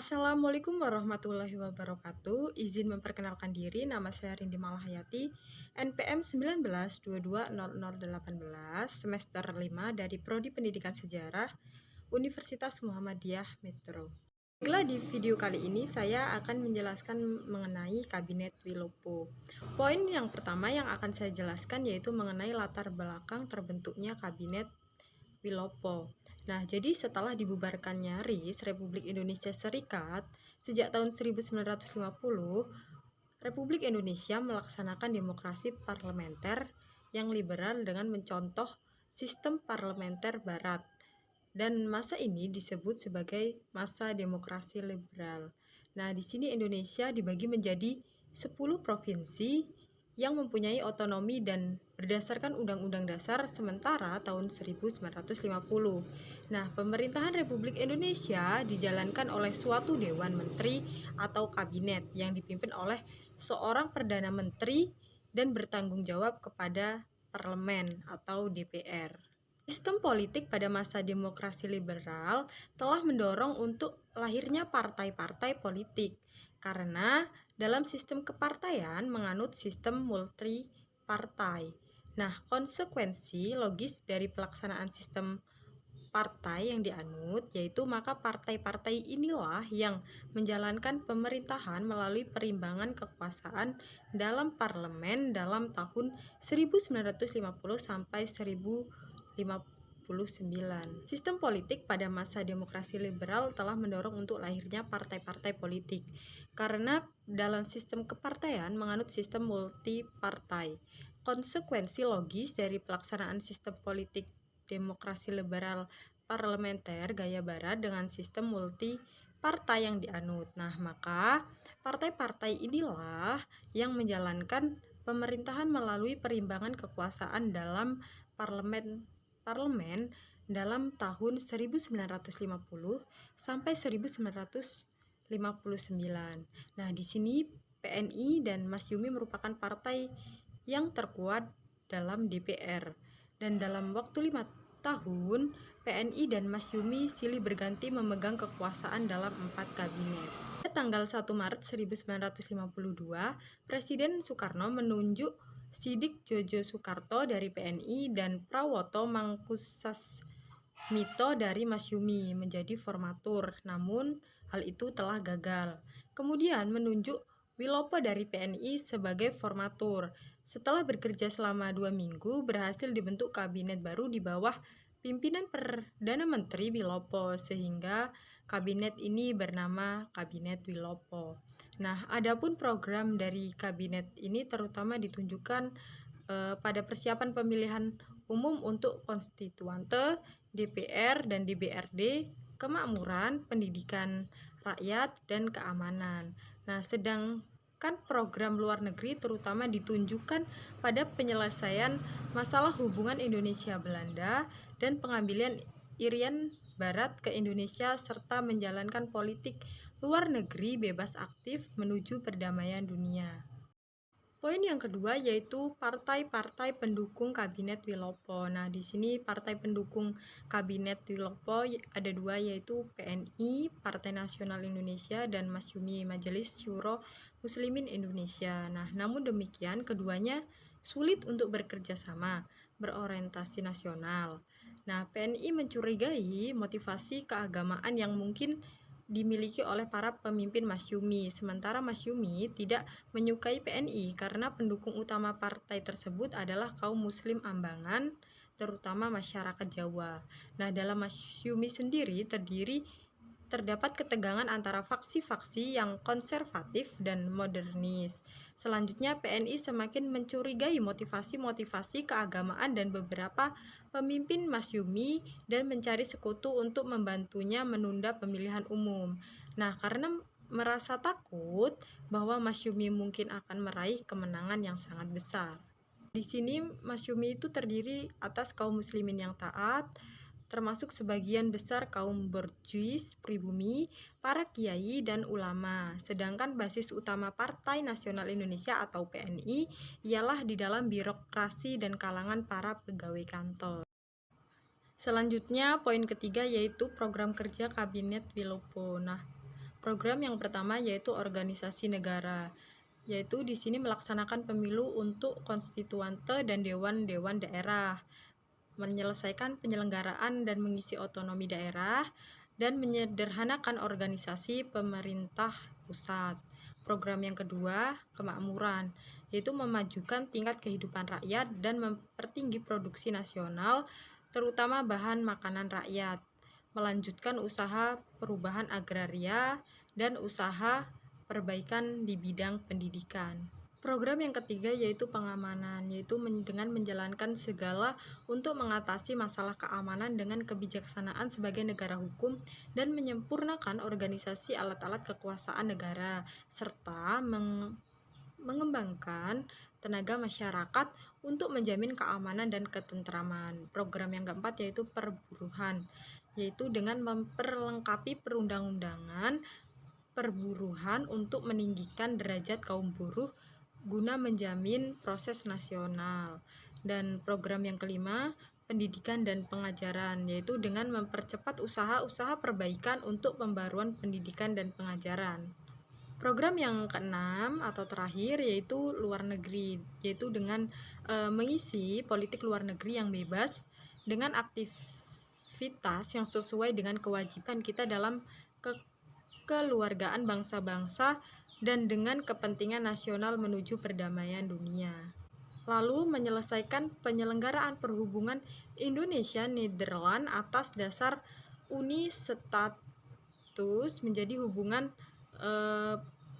Assalamualaikum warahmatullahi wabarakatuh. Izin memperkenalkan diri, nama saya Rindi Malahayati, NPM 19220018, semester 5 dari Prodi Pendidikan Sejarah, Universitas Muhammadiyah Metro. Baiklah, di video kali ini saya akan menjelaskan mengenai Kabinet Wilopo. Poin yang pertama yang akan saya jelaskan yaitu mengenai latar belakang terbentuknya Kabinet Wilopo. Nah, jadi setelah dibubarkannya RIS, Republik Indonesia Serikat, sejak tahun 1950, Republik Indonesia melaksanakan demokrasi parlementer yang liberal dengan mencontoh sistem parlementer barat. Dan masa ini disebut sebagai masa demokrasi liberal. Nah, di sini Indonesia dibagi menjadi 10 provinsi yang mempunyai otonomi dan berdasarkan Undang-Undang Dasar sementara tahun 1950. Nah, pemerintahan Republik Indonesia dijalankan oleh suatu Dewan Menteri atau Kabinet yang dipimpin oleh seorang Perdana Menteri dan bertanggung jawab kepada Parlemen atau DPR. Sistem politik pada masa demokrasi liberal telah mendorong untuk lahirnya partai-partai politik karena dalam sistem kepartaian menganut sistem multi-partai. Nah, konsekuensi logis dari pelaksanaan sistem partai yang dianut yaitu maka partai-partai inilah yang menjalankan pemerintahan melalui perimbangan kekuasaan dalam parlemen dalam tahun 1950 sampai 1959. Sistem politik pada masa demokrasi liberal telah mendorong untuk lahirnya partai-partai politik karena dalam sistem kepartaian menganut sistem multi-partai. Konsekuensi logis dari pelaksanaan sistem politik demokrasi liberal parlementer gaya barat dengan sistem multi partai yang dianut. Nah, maka partai-partai inilah yang menjalankan pemerintahan melalui perimbangan kekuasaan dalam parlemen dalam tahun 1950 sampai 1959. Nah, di sini PNI dan Masyumi merupakan partai yang terkuat dalam DPR. Dan dalam waktu 5 tahun, PNI dan Masyumi silih berganti memegang kekuasaan dalam 4 kabinet. Pada tanggal 1 Maret 1952, Presiden Soekarno menunjuk Sidik Jojo Soekarto dari PNI dan Prawoto Mangkusasmito dari Masyumi menjadi formatur. Namun, hal itu telah gagal. Kemudian menunjuk Wilopo dari PNI sebagai formatur. Setelah bekerja selama 2 minggu, berhasil dibentuk kabinet baru di bawah pimpinan Perdana Menteri Wilopo, sehingga kabinet ini bernama Kabinet Wilopo. Nah, adapun program dari kabinet ini terutama ditunjukkan pada persiapan pemilihan umum untuk konstituante, DPR dan DPRD, kemakmuran, pendidikan rakyat, dan keamanan. Nah, sedangkan program luar negeri terutama ditunjukkan pada penyelesaian masalah hubungan Indonesia-Belanda dan pengambilan Irian Barat ke Indonesia serta menjalankan politik luar negeri bebas aktif menuju perdamaian dunia. Poin yang kedua yaitu partai-partai pendukung Kabinet Wilopo. Nah, di sini partai pendukung Kabinet Wilopo ada 2 yaitu PNI, Partai Nasional Indonesia, dan Masyumi, Majelis Syuro Muslimin Indonesia. Nah, namun demikian keduanya sulit untuk bekerja sama, berorientasi nasional. Nah, PNI mencurigai motivasi keagamaan yang mungkin dimiliki oleh para pemimpin Masyumi, sementara Masyumi tidak menyukai PNI karena pendukung utama partai tersebut adalah kaum muslim Ambangan, terutama masyarakat Jawa. Nah, dalam Masyumi sendiri terdapat ketegangan antara faksi-faksi yang konservatif dan modernis. Selanjutnya, PNI semakin mencurigai motivasi-motivasi keagamaan dan beberapa pemimpin Masyumi dan mencari sekutu untuk membantunya menunda pemilihan umum. Nah, karena merasa takut bahwa Masyumi mungkin akan meraih kemenangan yang sangat besar. Di sini Masyumi itu terdiri atas kaum muslimin yang taat, termasuk sebagian besar kaum borjuis, pribumi, para kiai, dan ulama. Sedangkan basis utama Partai Nasional Indonesia atau PNI ialah di dalam birokrasi dan kalangan para pegawai kantor. Selanjutnya, poin ketiga yaitu program kerja Kabinet Wilopo. Nah, Program yang pertama yaitu organisasi negara, yaitu di sini melaksanakan pemilu untuk konstituante dan dewan-dewan daerah, menyelesaikan penyelenggaraan dan mengisi otonomi daerah, dan menyederhanakan organisasi pemerintah pusat. Program yang kedua, kemakmuran, yaitu memajukan tingkat kehidupan rakyat dan mempertinggi produksi nasional, terutama bahan makanan rakyat, melanjutkan usaha perubahan agraria dan usaha perbaikan di bidang pendidikan. Program yang ketiga yaitu pengamanan, yaitu dengan menjalankan segala untuk mengatasi masalah keamanan dengan kebijaksanaan sebagai negara hukum dan menyempurnakan organisasi alat-alat kekuasaan negara, serta mengembangkan tenaga masyarakat untuk menjamin keamanan dan ketentraman. Program yang keempat yaitu perburuhan, yaitu dengan memperlengkapi perundang-undangan perburuhan untuk meninggikan derajat kaum buruh guna menjamin proses nasional. Dan program yang kelima, pendidikan dan pengajaran, yaitu dengan mempercepat usaha-usaha perbaikan untuk pembaruan pendidikan dan pengajaran. Program yang keenam atau terakhir yaitu luar negeri, yaitu dengan mengisi politik luar negeri yang bebas dengan aktivitas yang sesuai dengan kewajiban kita dalam kekeluargaan bangsa-bangsa dan dengan kepentingan nasional menuju perdamaian dunia. Lalu menyelesaikan penyelenggaraan perhubungan Indonesia-Nederland atas dasar uni status menjadi hubungan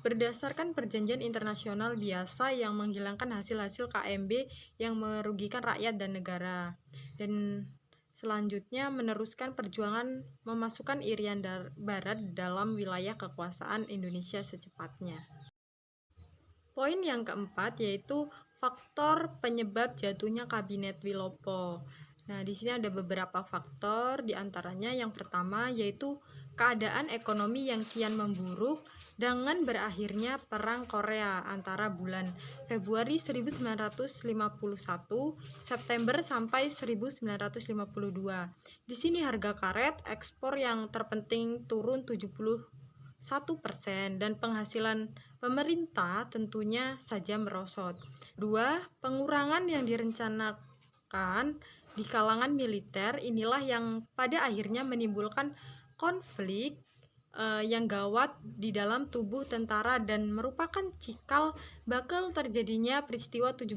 berdasarkan perjanjian internasional biasa yang menghilangkan hasil-hasil KMB yang merugikan rakyat dan negara. Dan selanjutnya meneruskan perjuangan memasukkan Irian Barat dalam wilayah kekuasaan Indonesia secepatnya. Poin yang keempat yaitu faktor penyebab jatuhnya Kabinet Wilopo. Nah, di sini ada beberapa faktor, diantaranya yang pertama yaitu keadaan ekonomi yang kian memburuk dengan berakhirnya Perang Korea antara bulan Februari 1951 September sampai 1952. Di sini harga karet ekspor yang terpenting turun 71% dan penghasilan pemerintah tentunya saja merosot. 2. Pengurangan yang direncanakan di kalangan militer inilah yang pada akhirnya menimbulkan konflik yang gawat di dalam tubuh tentara dan merupakan cikal bakal terjadinya peristiwa 17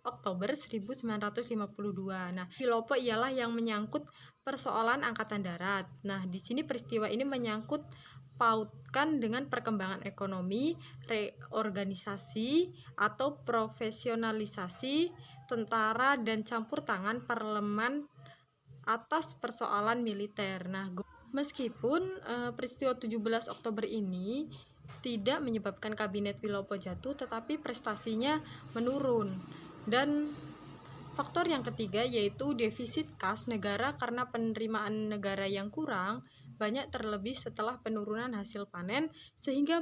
Oktober 1952. Nah, Wilopo ialah yang menyangkut persoalan angkatan darat. Nah, di sini peristiwa ini menyangkut pautkan dengan perkembangan ekonomi, reorganisasi atau profesionalisasi tentara dan campur tangan parlemen atas persoalan militer. Nah, meskipun peristiwa 17 Oktober ini tidak menyebabkan Kabinet Wilopo jatuh, tetapi prestasinya menurun. Dan faktor yang ketiga yaitu defisit kas negara karena penerimaan negara yang kurang banyak terlebih setelah penurunan hasil panen sehingga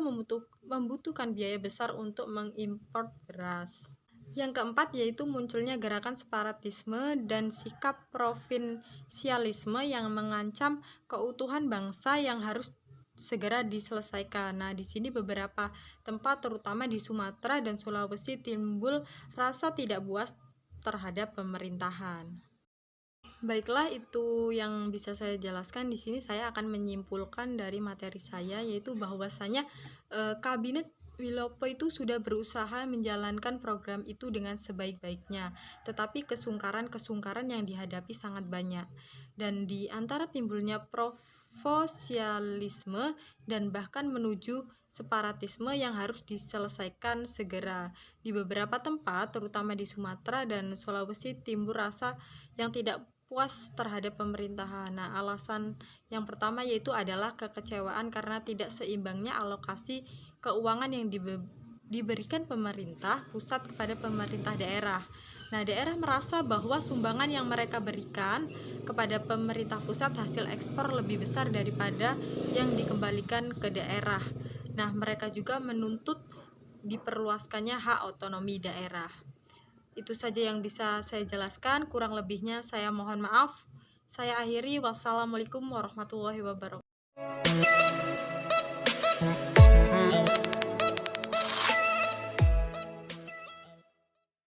membutuhkan biaya besar untuk mengimpor beras. Yang keempat yaitu munculnya gerakan separatisme dan sikap provinsialisme yang mengancam keutuhan bangsa yang harus segera diselesaikan. Nah, di sini beberapa tempat terutama di Sumatera dan Sulawesi timbul rasa tidak puas terhadap pemerintahan. Baiklah, itu yang bisa saya jelaskan. Di sini saya akan menyimpulkan dari materi saya yaitu bahwasanya Kabinet Wilopo itu sudah berusaha menjalankan program itu dengan sebaik-baiknya, tetapi kesungkaran-kesungkaran yang dihadapi sangat banyak. Dan di antara timbulnya provinsialisme dan bahkan menuju separatisme yang harus diselesaikan segera. Di beberapa tempat, terutama di Sumatera dan Sulawesi, timbul rasa yang tidak puas terhadap pemerintahan. Nah, alasan yang pertama yaitu adalah kekecewaan karena tidak seimbangnya alokasi keuangan yang diberikan pemerintah pusat kepada pemerintah daerah. Nah, daerah merasa bahwa sumbangan yang mereka berikan kepada pemerintah pusat hasil ekspor lebih besar daripada yang dikembalikan ke daerah. Nah, mereka juga menuntut diperluaskannya hak otonomi daerah. Itu saja yang bisa saya jelaskan, kurang lebihnya saya mohon maaf. Saya akhiri, wassalamualaikum warahmatullahi wabarakatuh.